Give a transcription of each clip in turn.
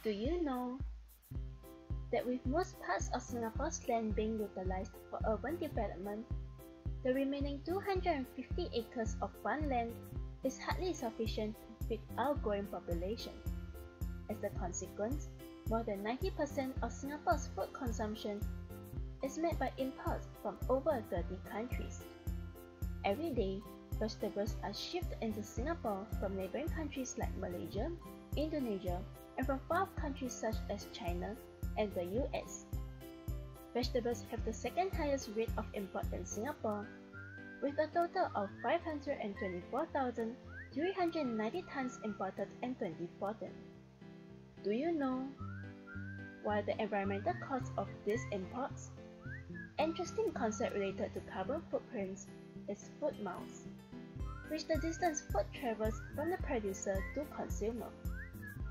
Do you know that with most parts of Singapore's land being utilized for urban development, the remaining 250 acres of farmland is hardly sufficient to feed our growing population? As a consequence, more than 90% of Singapore's food consumption is made by imports from over 30 countries. Every day, vegetables are shipped into Singapore from neighboring countries like Malaysia, Indonesia, and from far-off countries such as China and the US. Vegetables have the second highest rate of import in Singapore, with a total of 524,390 tons imported in 2014. Do you know what the environmental cost of these imports? Interesting concept related to carbon footprints is food miles, which the distance food travels from the producer to consumer.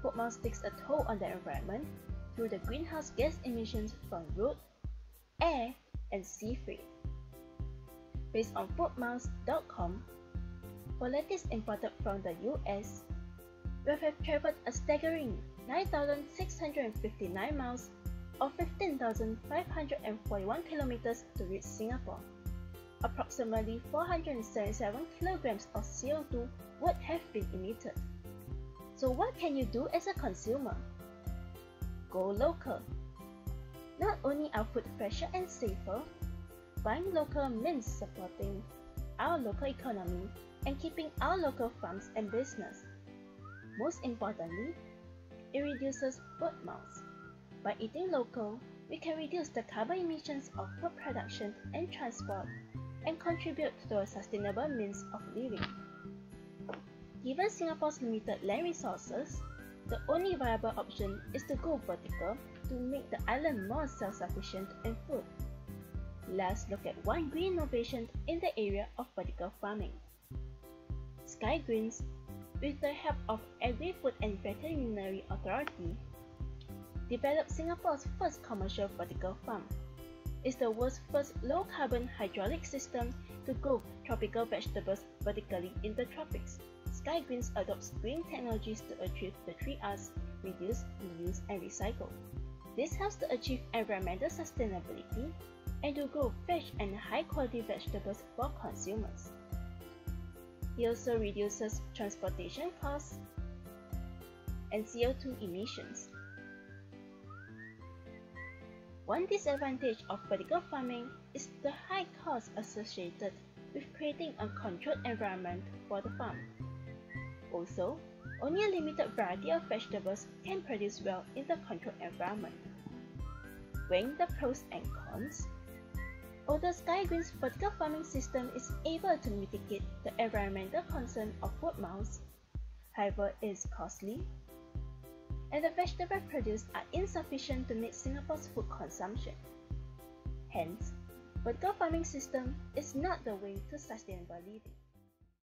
Food miles takes a toll on the environment through the greenhouse gas emissions from road, air, and sea freight. Based on foodmiles.com, for lettuce imported from the US, we have traveled a staggering 9,659 miles or 15,541 kilometers to reach Singapore. Approximately 477 kilograms of CO2 would have been emitted. So what can you do as a consumer? Go local. Not only are food fresher and safer, buying local means supporting our local economy and keeping our local farms and business. Most importantly, it reduces food miles. By eating local, we can reduce the carbon emissions of food production and transport and contribute to a sustainable means of living. Given Singapore's limited land resources, the only viable option is to go vertical to make the island more self-sufficient in food. Let's look at one green innovation in the area of vertical farming. Sky Greens, with the help of Agri-Food and Veterinary Authority, developed Singapore's first commercial vertical farm. It's the world's first low-carbon hydraulic system to grow tropical vegetables vertically in the tropics. Sky Greens adopts green technologies to achieve the 3 R's: reduce, reuse, and recycle. This helps to achieve environmental sustainability and to grow fresh and high-quality vegetables for consumers. It also reduces transportation costs and CO2 emissions. One disadvantage of vertical farming is the high cost associated with creating a controlled environment for the farm. Also, only a limited variety of vegetables can produce well in the controlled environment. Weighing the pros and cons, although Sky Green's vertical farming system is able to mitigate the environmental concern of food miles, however it is costly, and the vegetables produced are insufficient to meet Singapore's food consumption. Hence, vertical farming system is not the way to sustainable living.